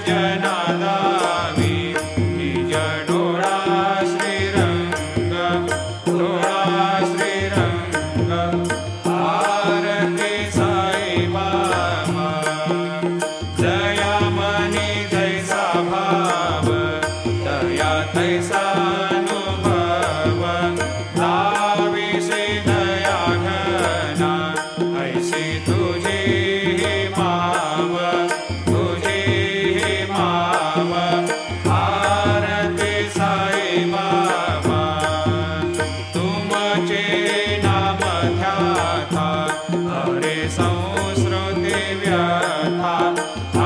जनादावी निज डोळा श्रीरंग डोळा श्रीरंग आरती साई बाबा जया मनी जैसा भाव दया तैसा अनुभव दाविसे दया घना ऐसी तुझी माव तुझी माव आरती साई बाबा तुमचे नाम ध्याता हरे संस्कृती व्यथा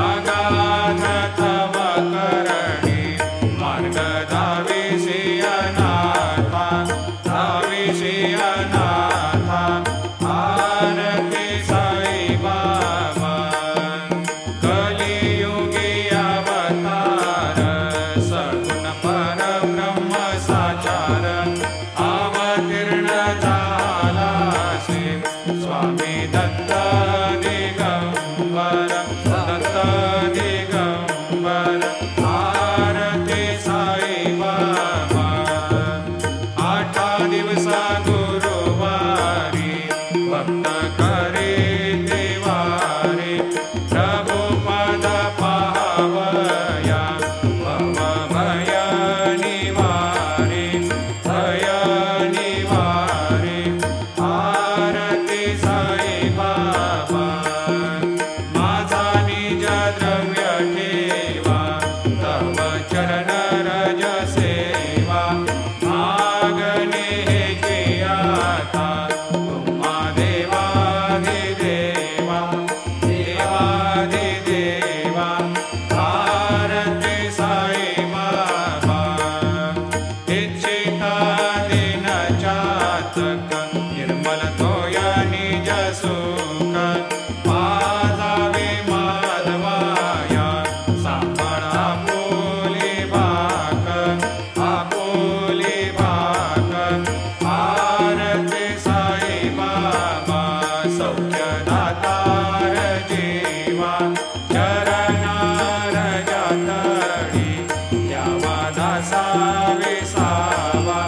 अगाध तव करणी मार्ग दाविसी अनाथा दाविसी अनाथा आरती साई बाबा कलियुगी अवतार सगुण परब्रह्म साचार अवतीर्ण झालासे स्वामी दत्त दिगंबर दत्त दिगंबर आरती साई बाबा आठा दिवसा गुरुवारी भक्त करे देवारे प्रभु पद पावया भव भय निवारे भय निवारे आरती साई बाबा माझा निज द्रव्य ठेवा तव चरण रज सेवा मागणे हे आता तुम्हा देवाधिदेवा देवाधिदेवा आरती साई बाबा इच्छिता दिन चातक निर्मल तोया निज सुख पाजावे माधवाया सांभाळ आपुली भाक आपुली भाक आरती साई बाबा सौख्य दातार जीवा चरणार जातडी द्यावा दासा विसावा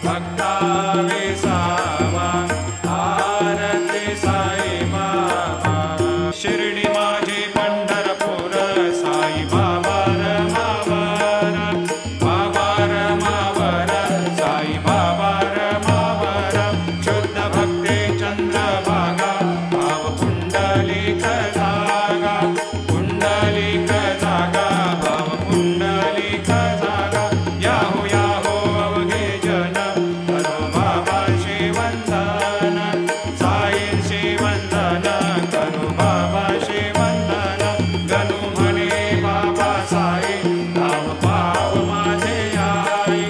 भक्ता विसावा आरती साई बाबा शिर्डी माझी पंढरपूर साई बाबा रमावर बाबार मावर साई बाबा रमावर शुद्ध भक्ती चंद्रभागा भाव पुंडलिक जागा भाव पुंडलिक जागा याहो याहो अवघे जन करो बाबा शिवंदन साईंशी वंदन करो बाबा शिवंदन गणू म्हणे बाबा साई धाम पाव माझे आई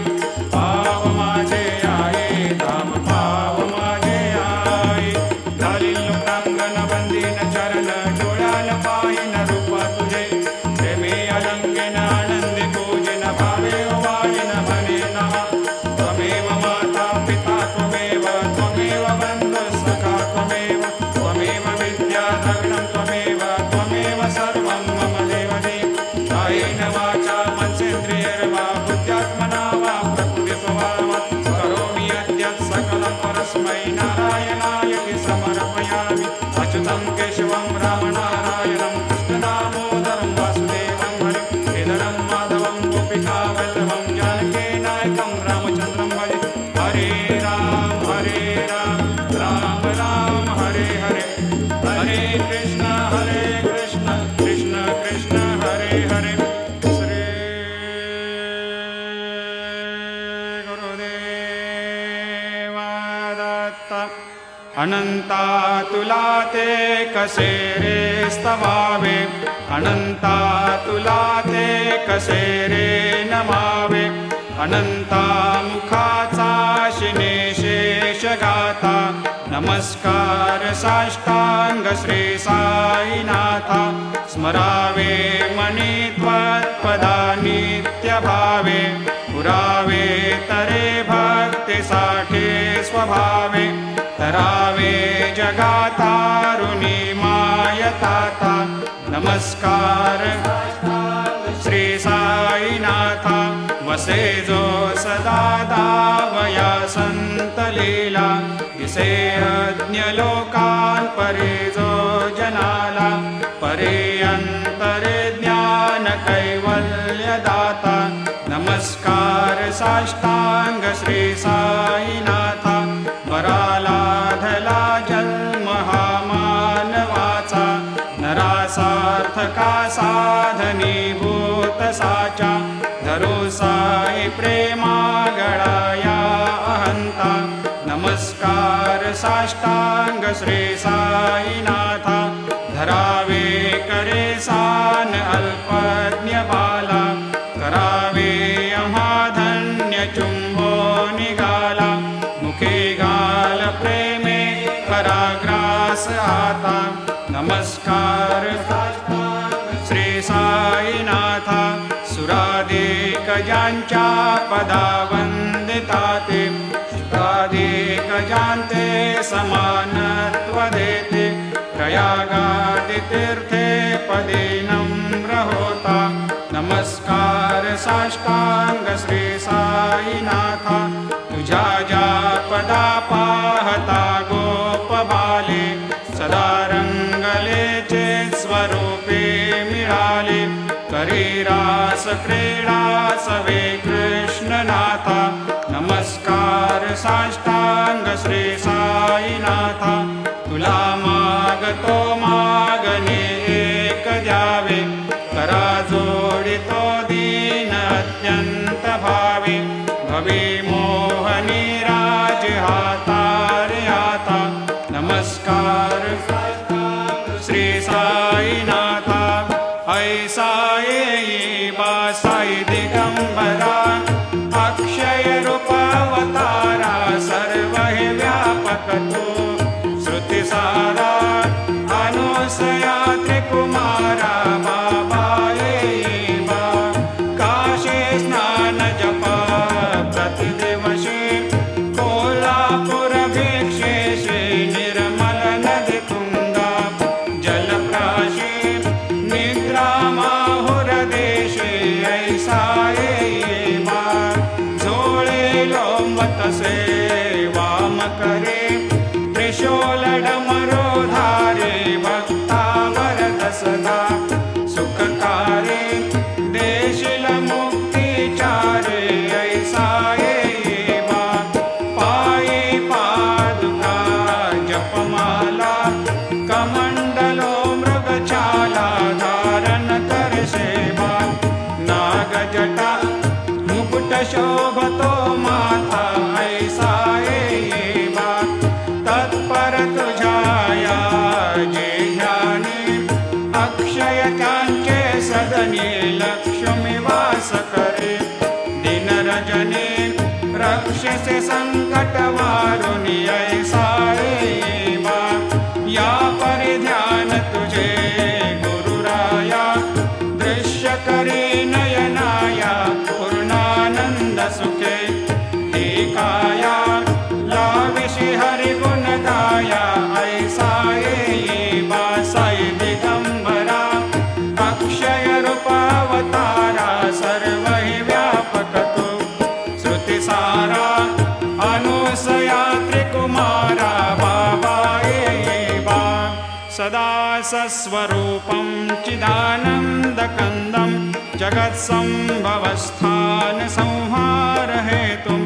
पाव माझे आई धाम पाव माझे आई झाली लोकांगण बंदीन चरण डोळ्यान पायीन रूप तुझे प्रेमी अलंकेन आनंदी पूजन भावे वाजिन म्हणे नमः त्वमेव माता पिता त्वमेव त्वमेव बन्धु सखा त्वमेव त्वमेव विद्या द्रविणं त्वमेव त्वमेव सर्वं मम देवदेव कायेन वाचा मनसेन्द्रियैर्वा बुद्ध्यात्मना वा प्रकृतिस्वभावात् करोमि यद्यत् सकलं परस्मै नारायणाय समर्पयामि अच्युतं केशवं रामनारायणं कृष्णदामोदरं वासुदेवं हरिं केदारं माधवं गोपिकावल्लभं जानकीनायकं रामचन्द्रं भजे हरे राम राम राम हरे हरे हरे कृष्ण कृष्ण कृष्ण हरे हरे श्री गुरुदेव दत्त अनंता तुला ते कसे रे स्तवावे अनंता तुला ते कसे रे नमावे अनंता मुखाचा शिने शेष गाता नमस्कार साष्टांग श्री साईनाथा स्मरावे मनी त्वत्पदा नित्य भावे पुरावे तरे भक्ति साठी स्वभावे तरावे जगातारुणी मायताता नमस्कार वसे जो सदा दावया संतलीला दिसे अज्ञलोकान् परे जो जनाला परे अंतरे ज्ञान कैवल्यदाता नमस्कार साष्टांग श्री साईनाथा परालाधला जन्म हा मानवाचा नरासार्थका साधनीभूत साचा धरो साई प्रेमा गळाया अहंता नमस्कार साष्टांग श्री साईनाथा धरावे करे सान अल्पज्ञ बाला करावे अमाधन्य चुंबो निगाला मुखे गाल प्रेमे पराग्रास आता नमस्कार श्री साईनाथा सुराधिक ज्यांच्या पदा वंदिता ते शुद्धाधिक ज्यांते समानत्व देते प्रयागादि तीर्थे पदे नम्र होता नमस्कार साष्टांग श्री साईनाथा तुझ्या ज्या पदा पाहता गोप बाले सदा रंगलेचे स्वरूपे मिळाले करी रास क्रीडा सवे कृष्णनाथा नमस्कार साष्टांग श्री साईनाथा तुला मागतो मागणे एक द्यावे करा जोडितो दीन अत्यंत भावे भवी मोहनी राज हातारे आता नमस्कार श्री साईनाथा ऐसा येई बा साई दिगंबरा अक्षय रूपावतारा सर्व हे व्यापक तो श्रुति सारा अनुसया त्रिकुमारा बाबा येई बा काशी स्नान जप प्रतिदिवशी कोल्हापुर भिक्षेशी निर्मल नदी तुंगा जलप्राशी निद्रा माहुर देशे ऐसा येई बा झोळे लोंबत से वाम करे त्रिशूल डमरो धारे भक्ता वरद सदा सुखकारे देशिल मुक्ति चारे ऐसा येई बा पायी पादुका जपमाला कमंडलो मृगछाला धारण कर सेवा नागजटा मुकुट शोभतो माथा ऐसा येई बा तत्पर तुझाया जे ध्याने अक्षय त्यांचे सदने लक्ष्मी वास करे दिन रजने रक्षसे संकट वारुणी ऐसा येई बा या परिध्यान तुझे गुरुराया दृश्य करे नयनाया पूर्णानंद सुखे एकाया लाविषि हरि गुणदाया ऐसा येई बा साई दिगंबरा अक्षय रूपावतारा सर्व हि व्यापक तो श्रुति सारा अनुसया त्रिकुमारा बाबा येई बा सदा सस्वरूपं चिदानन्दकन्दं जगत्सम्भवस्थान संहार हेतुं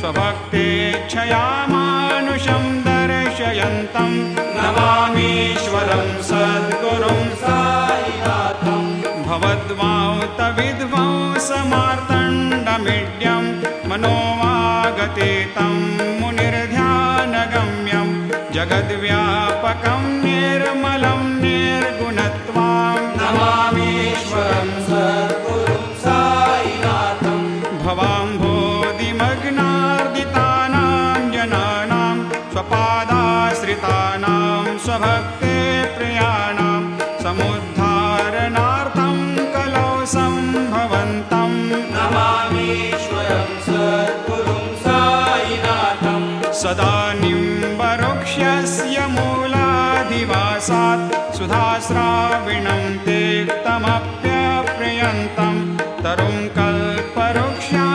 स्वभक्तेच्छया मानुषं दर्शयन्तं नमामीश्वरं सद्गुरुं साईनाथं भवद्वांतविध्वंसमार्तण्डमीड्यं मनोवागतीतं मुनिर्ध्यानगम्यं जगद्व्यापकं निर्मलं निर्गुणत्वां नमामीश्वरं सद्गुरुं साईनाथं भवाम्भोधिमग्नार्दितानां जनानां स्वपादाश्रितानां स्वभक्ते प्रियाणां समुद्धारणार्थं कलौ सम्भवन्तं नमामीश्वरं सद्गुरुं साईनाथं सदा निम्बवृक्षस्य मूलाधिवासात् सुधास्राविणं तीक्तमप्यप्रियन्तं तरुं कल्पवृक्षा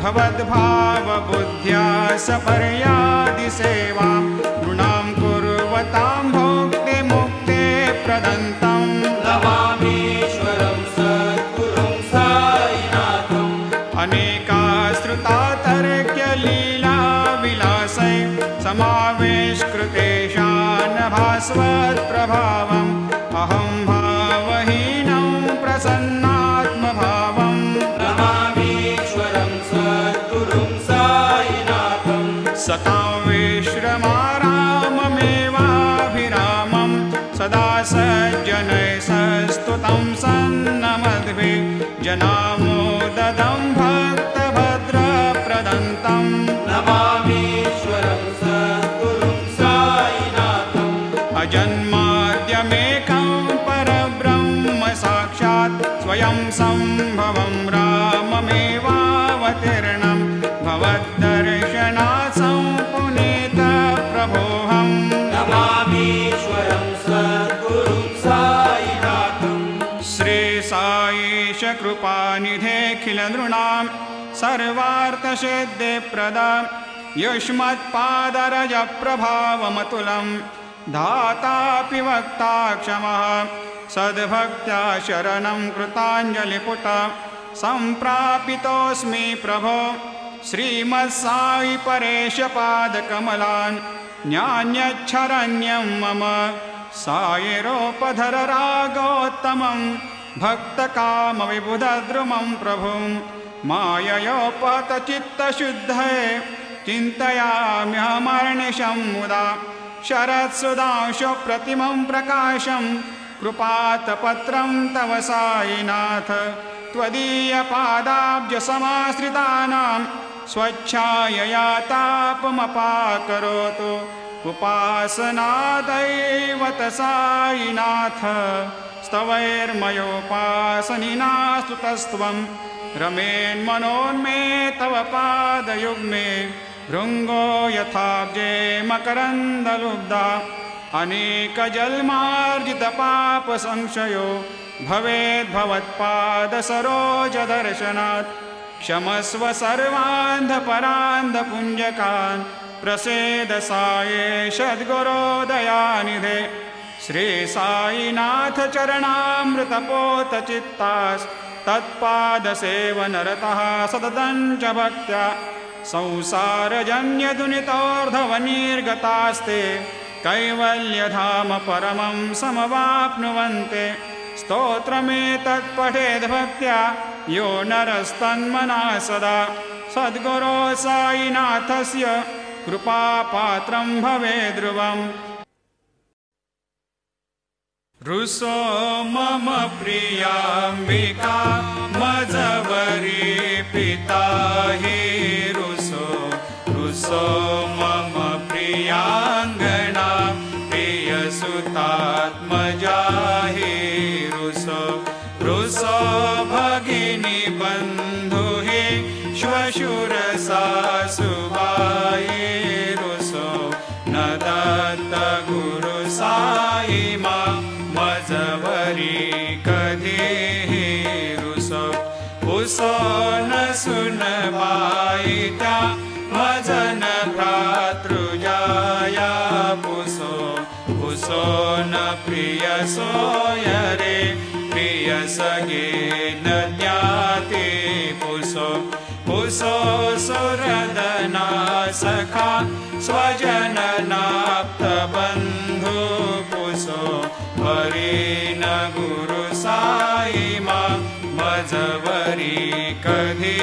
भवद्भावबुद्ध्या सपर्यादिसेवां नृणां कुर्वतां भोक्ते मुक्ते प्रदन्तं नमामीश्वरं सद्गुरुं साईनाथम् अनेकाश्रुता तर्क्यलीला विलासै समावेशकृतेशान् भास्वत्प्रभावम् अहं भावहीनं प्रसन्नात्मभावम् नमामीश्वरं सद्गुरुं साईनाथम् सतां विश्रमाराममेवाभिरामं सदा सज्जनैः सस्तुतं सन्नमद्भिः जनामोददं भक्तभद्रप्रदन्तं नमामीश्वरं सद्गुरुं साईनाथम् अजन्माद्यमेकं परब्रह्म साक्षात् स्वयं सम्भवं राममेवावतीर्णं भवद्दर्शनात् सम्पुनीतप्रभोऽहम् नमामीश्वरं सद्गुरुं साईनाथम् श्रीसाईश कृपानिधेऽखिलनृणां सर्वार्थसिद्धिप्रदां युष्मत्पादरजप्रभावमतुलं धातापि वक्ता क्षमः सद्भक्त्या शरणं कृताञ्जलिपुट सम्प्रापितोऽस्मि प्रभो श्रीमत्साई परेशपादकमलान् न्यान्यच्छरण्यं मम सायिरोपधर रागोत्तमं भक्तकामविबुधद्रुमं प्रभुं माययोपतचित्तशुद्धये चिन्तयाम्यहमर्निशं मुदा शरत्सुधांशुप्रतिमं प्रकाशं कृपातपत्रं तव साईनाथ त्वदीयपादाब्जसमाश्रितानां स्वच्छायया तापमपाकरोतु उपासनादैवत साईनाथ स्तवैर्मयोपासनिना स्तुतस्त्वं रमेन्मनोन्मे तव पादयुग्मे भृङ्गो यथाब्जे मकरन्दलुब्धा अनेकजन्मार्जितपापसंशयो भवेद्भवत्पादसरोजदर्शनात् क्षमस्व सर्वान्धपरान्धपुञ्जकान् प्रसेद साये सद्गुरोदयानिधे श्रीसाईनाथ चरणामृतपोतचित्तास्तत्पादसेवनरतः सततं च भक्त्या संसारजन्यदुनितोर्धवनिर्गतास्ते कैवल्यधाम परमं समवाप्नुवन्ते स्तोत्रमेतत्पठेद्भक्त्या यो नरस्तन्मनः सदा सद्गुरो साईनाथस्य कृपापात्रं भवेद्ध्रुवम् रुसो मम प्रियाम्बिका मजवरी पिता हि रुसो रुसो मम प्रियाङ्गना प्रियसुतात्मजा हि रुसो रुसो भगिनी बन्धु हि श्वशुरसासुबाई रुसो न दत्त गुरु साई मा मजवरी कधी रुसो पुसो न सुनबाई त्या मजन भ्रातृजाया पुसो पुसो न प्रिय सोयरे प्रिय सगे न ज्ञाते पुसो पुसो सुरदना सखा स्वजननाप्त बन्धु पुसो हरि न गुरु साई मा मजवरी कधी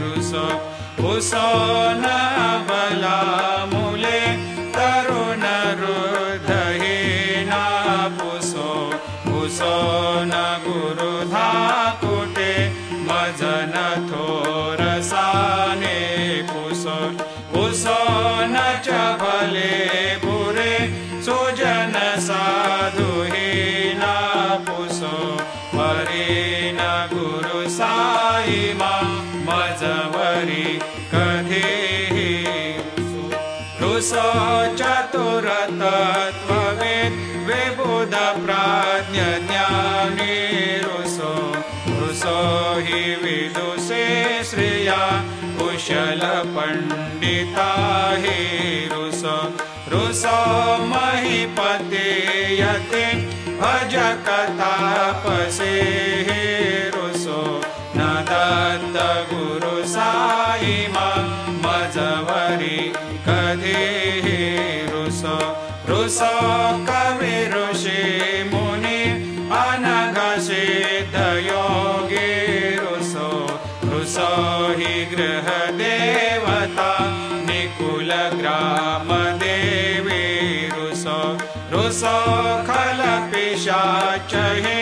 रुसो पुसो न बला मूले तरुण रुद्धहीना पुसो पुसो न गुरु धाकुटे मजन थोरसाने पुसो पुसो न च भले बुरे सुजन साधुहीना पुसो हरि न गुरु साई मा मजवरी कधी रुसो चतुरतत्त्ववेद् विबुध प्राज्ञ ज्ञानी रुसो रुसो हि विदुषे श्रिया कुशल पंडिता हे रुसो रुसो महीपते यते भज कतापसे हे रुसो न दत्त गुरु साई मजवरी कधी हे रुसो रुसो कवि ऋषि मुनि अनघ सिद्ध योगी रुसो रुसो हि गृह देवता निकुल ग्राम देवी रुसो रुसो खल पिशाच हे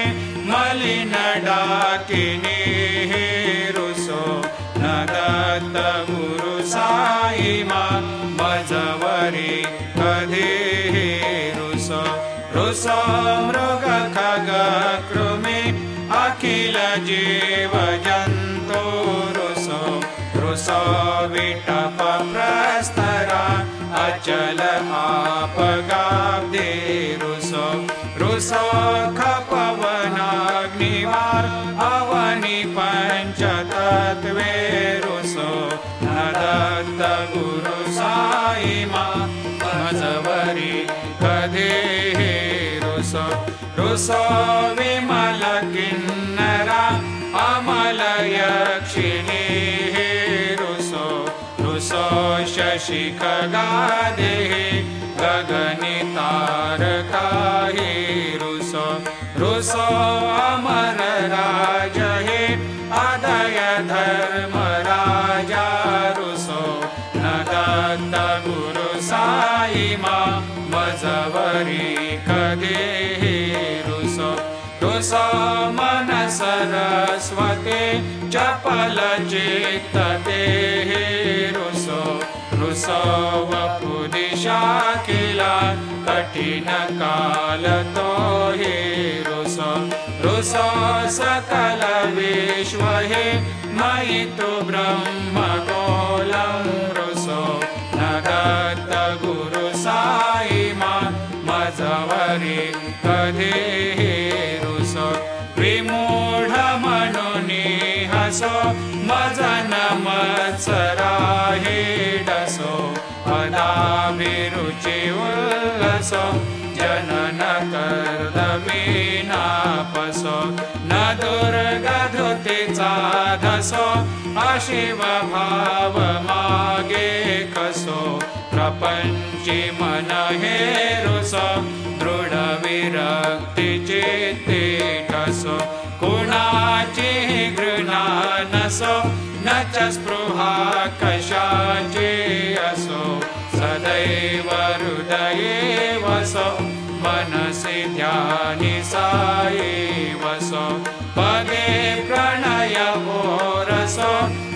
मलिन डाकिनी हे रुसो न दत्त गुरु साई मजवरी कधी हे रुसो रुसो मृग खग कृमि अखिल जीव जंतु रुसो रुसो विटप प्रस्तरा अचल आपगाब्धे रुसो रुसो खपवनाग्निवार अवनि पंचतत्वे रुसो न दत्त गुरु साई मजवरी कधी हे रुसो रुसो विमल किन्नरा अमल यक्षिणी हे रुसो रुसो शशि खगादे गगनि तारका हे रुसो रुसो अमर राज हे अदय धर्म राजा रुसो न दत्त गुरु साई मजवरी कधी हे रुसो रुसो मन सरस्वती चपल चित्तते हे रुसो रुसो वपुदिशा किला कठिन काल तो हे रुसो रुसो सकल विश्व हे मयि तु ब्रह्म गोलं रुसो न दत्त गुरु साई मजवरी कधी हे रुसो विमूढ मनुनी हसो मजन मत्सरा हे डसो पदाभिरुचि उल्लसो जनन कर्दमी नापसो न दुर्गधृतीचा धसो अशिव भाव मागे कसो प्रपंची मन हे रुसो दृढ विरक्ती चित्ते ठसो कुणाची घृणा नसो न च स्पृहा कशाची असो सदैव हृदये वसो मनसि ध्यानि साई वसो पदे प्रणय रसो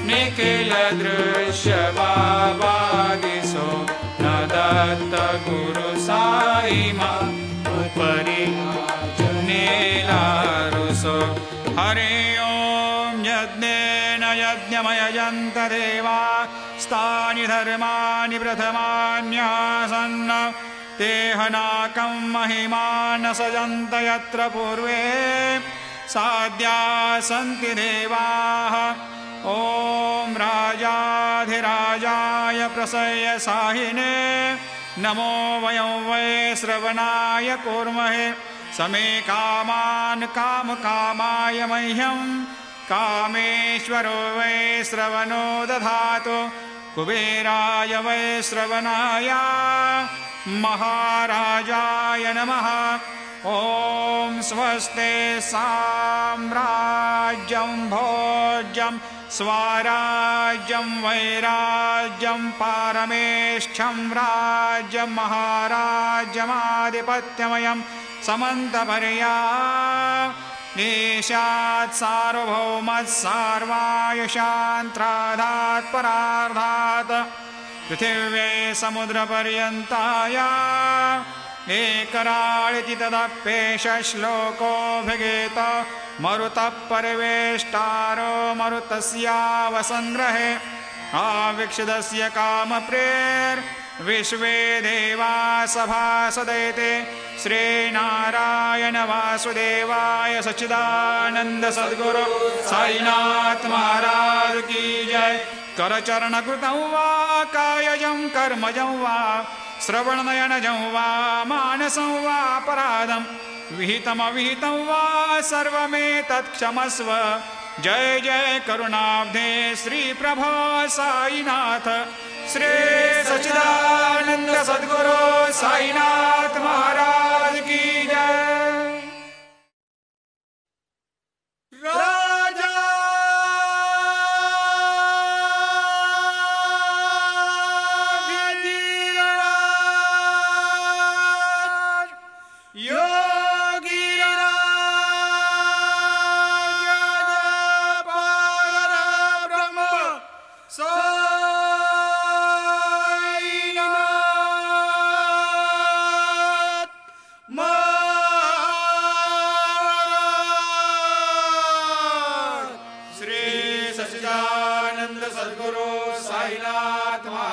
निखिल दृश्य बाबा दिसो न दत्त गुरु साई उपरि नीला रुसो हरि ओम यज्ञेन यज्ञमयजन्त देवा स्थानि धर्माणि प्रथमान्यासन्न तेहनाकं महिमान सजन्त यत्र पूर्वे साध्या सन्ति देवाः ॐ राजाधिराजाय प्रसह्य साहिने नमो वयं वै श्रवणाय कुर्महे समे कामान् कामकामाय मह्यं कामेश्वरो वै श्रवणो दधातु कुबेराय वै श्रवणाय महाराजाय नमः ॐ स्वस्ते साम्राज्यं भोज्यं स्वराज्यं वैराज्यं पारमेष्ठ्यं राज्यं महाराज्यमाधिपत्यमयं समन्तपर्या ईशात् सार्वभौमः सर्वायुषान्त्राधात् परार्धात् पृथिव्यै समुद्रपर्यन्ताय एकराळिति तदप्येष श्लोकोऽभिगीत मरुतः परिवेष्टारो मरुतस्यावसङ्ग्रहे आवीक्षितस्य कामप्रेर्विश्वे देवा सभासदैते श्रीनारायण वासुदेवाय सच्चिदानन्द सद्गुरु साईनाथ महाराज की जय। करचरणकृतं वा कायजं कर्मजं वा श्रवणनयनजं वा मानसं वा अपराधं विहितमविहितं वा सर्वमेतत् क्षमस्व। जय जय करुणाब्धे श्री प्रभो साईनाथ। श्री सच्चिदानंद सद्गुरु साईनाथ महाराज की जय। राजा गिरिराज योगिराज परब्रह्म साईनाथ महाराज। श्री सच्चिदानंद सद्गुरु साईनाथ महाराज।